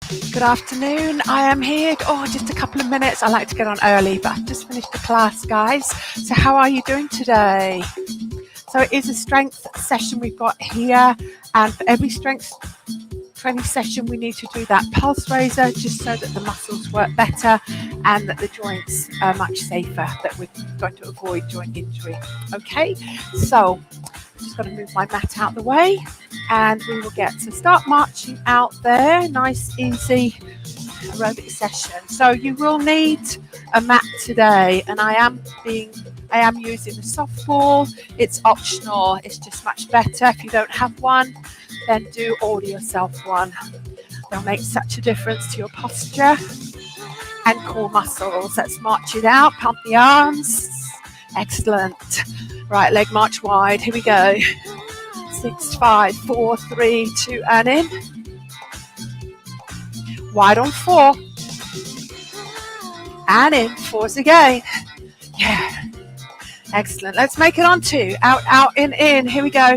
Good afternoon. I am here. Just a couple of minutes. I like to get on early, but I've just finished the class, guys. So how are you doing today? So it is a strength session we've got here, and for every strength training session we need to do that pulse raiser just so that the muscles work better and that the joints are much safer, that we're going to avoid joint injury. Okay, so I'm just going to move my mat out the way and we will get to start marching out there. Nice easy aerobic session. So you will need a mat today, and I am using a soft ball. It's optional. It's just much better. If you don't have one, then do order yourself one. They'll make such a difference to your posture and core muscles. Let's march it out. Pump the arms. Excellent. Right, leg march wide. Here we go. 6, 5, 4, 3, 2, and in. Wide on 4. And in. 4s again. Yeah. Excellent. Let's make it on 2. Out, out, in. Here we go.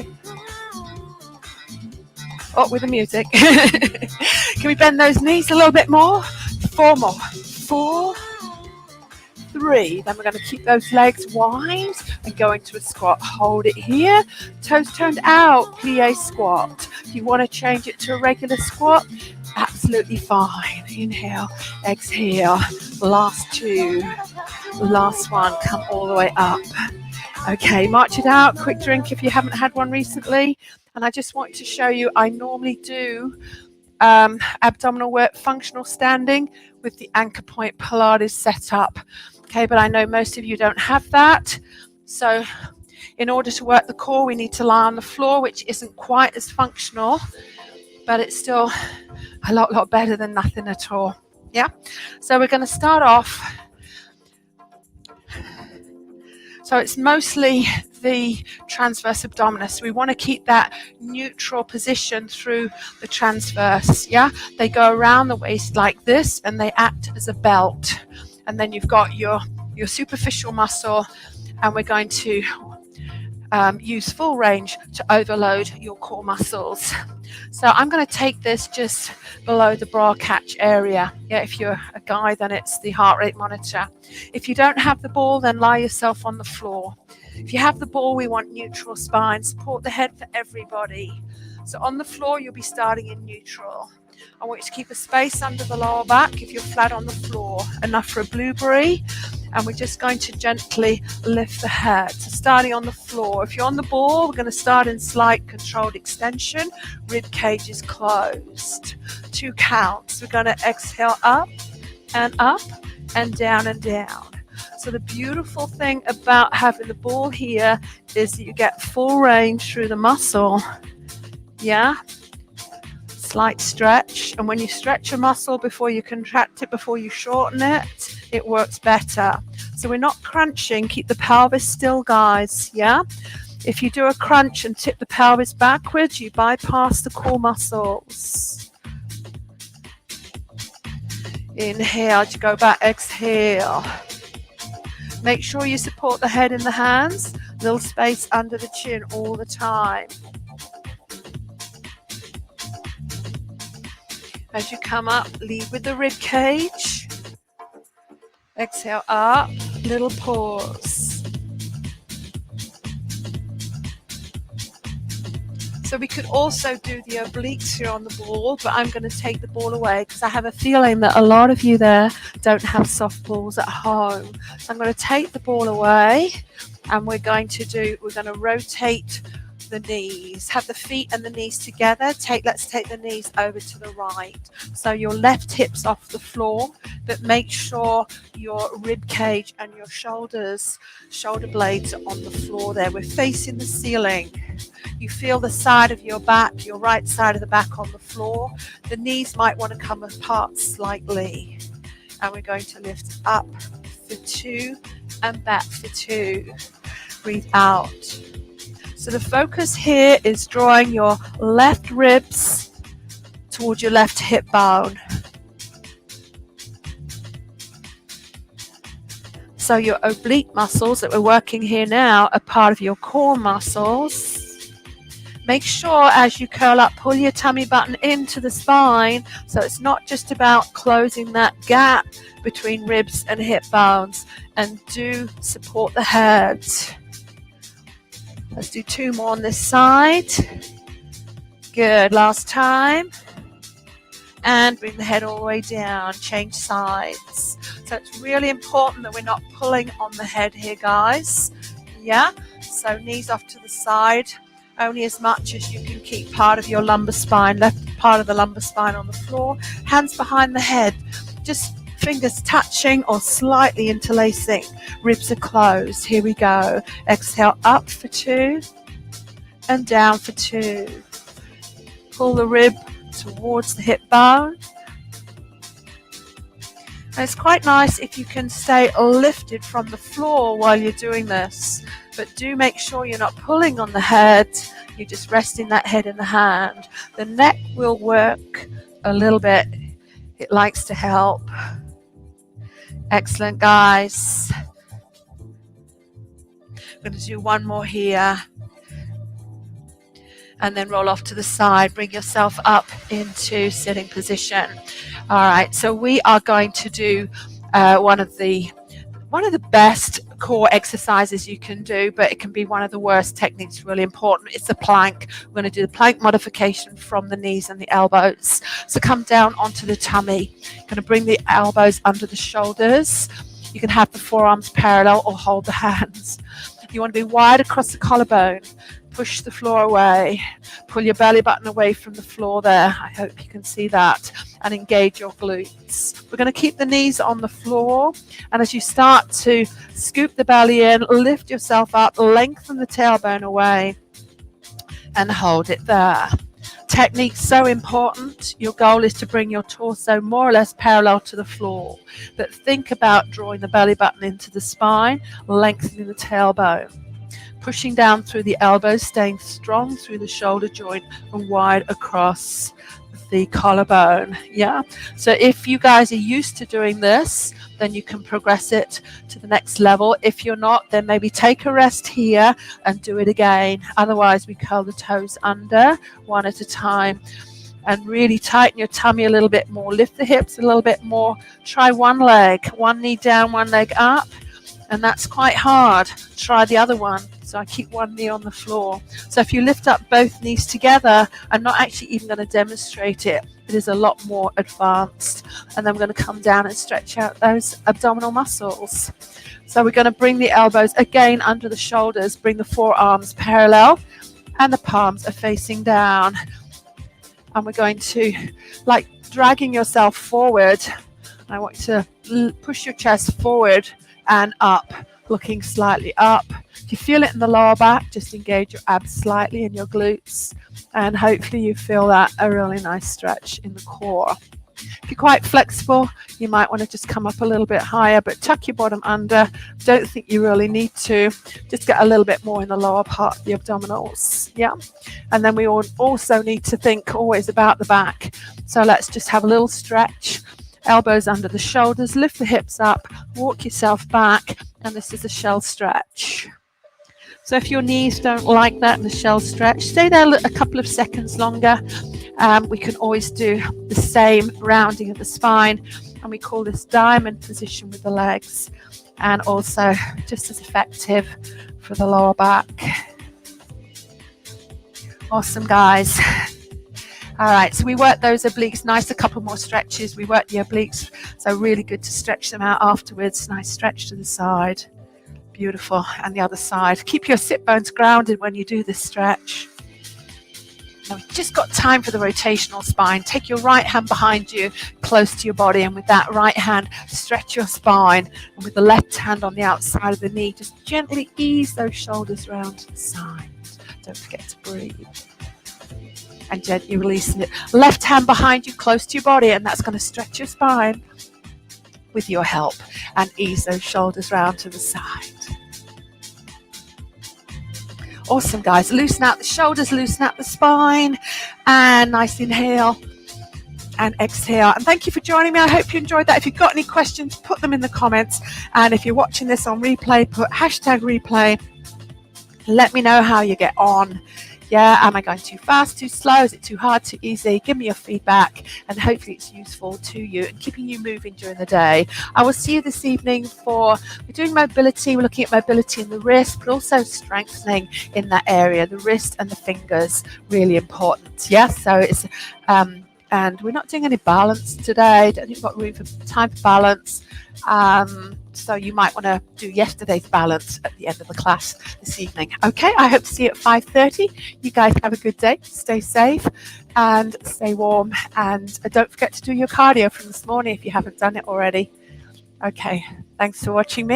Oh, with the music. Can we bend those knees a little bit more? 4 more. 4, 3. Then we're going to keep those legs wide and go into a squat. Hold it here. Toes turned out. Plie squat. If you want to change it to a regular squat, absolutely fine. Inhale, exhale. Last 2. Last one. Come all the way up. Okay, march it out. Quick drink if you haven't had one recently. And I just want to show you, I normally do abdominal work, functional standing with the anchor point Pilates set up. Okay, but I know most of you don't have that. So in order to work the core, we need to lie on the floor, which isn't quite as functional, but it's still a lot better than nothing at all. Yeah, so we're going to start off. So it's mostly the transverse abdominis. We want to keep that neutral position through the transverse. Yeah, they go around the waist like this and they act as a belt. And then you've got your superficial muscle, and we're going to use full range to overload your core muscles. So I'm going to take this just below the bra catch area. Yeah, if you're a guy, then it's the heart rate monitor. If you don't have the ball, then lie yourself on the floor. If you have the ball, we want neutral spine. Support the head for everybody. So on the floor, you'll be starting in neutral. I want you to keep a space under the lower back if you're flat on the floor, enough for a blueberry. And we're just going to gently lift the head. So starting on the floor. If you're on the ball, we're going to start in slight controlled extension. Rib cage is closed. 2 counts. We're going to exhale up and down and down. So the beautiful thing about having the ball here is that you get full range through the muscle. Yeah. Slight stretch, and when you stretch a muscle before you contract it, before you shorten it, it works better. So we're not crunching. Keep the pelvis still, guys. Yeah, if you do a crunch and tip the pelvis backwards, you bypass the core muscles. Inhale to go back. Exhale. Make sure you support the head in the hands. Little space under the chin all the time. As you come up, lead with the rib cage. Exhale up, little pause. So we could also do the obliques here on the ball, but I'm going to take the ball away because I have a feeling that a lot of you there don't have soft balls at home. So I'm going to take the ball away, and we're going to rotate the knees. Have the feet and the knees together. Let's take the knees over to the right. So your left hip's off the floor, but make sure your rib cage and your shoulder blades are on the floor there. We're facing the ceiling. You feel the side of your back, your right side of the back on the floor. The knees might want to come apart slightly. And we're going to lift up for 2 and back for 2. Breathe out. So the focus here is drawing your left ribs towards your left hip bone. So your oblique muscles that we're working here now are part of your core muscles. Make sure as you curl up, pull your tummy button into the spine, so it's not just about closing that gap between ribs and hip bones, and do support the head. Let's do 2 more on this side. Good, last time. And bring the head all the way down, change sides. So it's really important that we're not pulling on the head here, guys. Yeah, so knees off to the side, only as much as you can keep part of your lumbar spine, left part of the lumbar spine on the floor, hands behind the head, just fingers touching or slightly interlacing, ribs are closed. Here we go. Exhale up for 2 and down for 2. Pull the rib towards the hip bone. And it's quite nice if you can stay lifted from the floor while you're doing this, but do make sure you're not pulling on the head, you're just resting that head in the hand. The neck will work a little bit, it likes to help. Excellent, guys. I'm going to do 1 more here. And then roll off to the side, bring yourself up into sitting position. All right, so we are going to do one of the best core exercises you can do, but it can be one of the worst techniques, really important. It's the plank. We're going to do the plank modification from the knees and the elbows. So come down onto the tummy. You're going to bring the elbows under the shoulders. You can have the forearms parallel or hold the hands. You want to be wide across the collarbone. Push the floor away. Pull your belly button away from the floor there. I hope you can see that. And engage your glutes. We're going to keep the knees on the floor. And as you start to scoop the belly in, lift yourself up, lengthen the tailbone away, and hold it there. Technique so important. Your goal is to bring your torso more or less parallel to the floor. But think about drawing the belly button into the spine, lengthening the tailbone. Pushing down through the elbows, staying strong through the shoulder joint and wide across the collarbone. Yeah. So if you guys are used to doing this, then you can progress it to the next level. If you're not, then maybe take a rest here and do it again. Otherwise, we curl the toes under 1 at a time and really tighten your tummy a little bit more. Lift the hips a little bit more. Try 1 leg, 1 knee down, 1 leg up. And that's quite hard. Try the other one. So I keep 1 knee on the floor. So if you lift up both knees together, I'm not actually even going to demonstrate it. It is a lot more advanced. And then we're going to come down and stretch out those abdominal muscles. So we're going to bring the elbows again under the shoulders, bring the forearms parallel, and the palms are facing down. And we're going to, like dragging yourself forward. I want you to push your chest forward and up, looking slightly up. If you feel it in the lower back, just engage your abs slightly in your glutes, and hopefully you feel that a really nice stretch in the core. If you're quite flexible, you might want to just come up a little bit higher, but tuck your bottom under. Don't think you really need to. Just get a little bit more in the lower part of the abdominals. Yeah. And then we also need to think always about the back. So let's just have a little stretch. Elbows under the shoulders, lift the hips up, walk yourself back, and this is a shell stretch. So if your knees don't like that in the shell stretch, stay there a couple of seconds longer. We can always do the same rounding of the spine, and we call this diamond position with the legs, and also just as effective for the lower back. Awesome, guys. All right, so we work those obliques. Nice, a couple more stretches. We work the obliques, so really good to stretch them out afterwards. Nice stretch to the side. Beautiful. And the other side. Keep your sit bones grounded when you do this stretch. Now we've just got time for the rotational spine. Take your right hand behind you, close to your body, and with that right hand, stretch your spine. And with the left hand on the outside of the knee, just gently ease those shoulders round to the side. Don't forget to breathe. And gently releasing it. Left hand behind you, close to your body, and that's going to stretch your spine with your help and ease those shoulders round to the side. Awesome, guys. Loosen out the shoulders, loosen out the spine, and nice inhale and exhale. And thank you for joining me. I hope you enjoyed that. If you've got any questions, put them in the comments. And if you're watching this on replay, put #replay. Let me know how you get on. Yeah, am I going too fast, too slow? Is it too hard, too easy? Give me your feedback, and hopefully it's useful to you and keeping you moving during the day. I will see you this evening we're doing mobility. We're looking at mobility in the wrist, but also strengthening in that area, the wrist and the fingers, really important. Yeah, so it's, and we're not doing any balance today. Don't think we've got room for time for balance. So you might want to do yesterday's balance at the end of the class this evening. Okay, I hope to see you at 5:30. You guys have a good day. Stay safe and stay warm. And don't forget to do your cardio from this morning if you haven't done it already. Okay, thanks for watching me.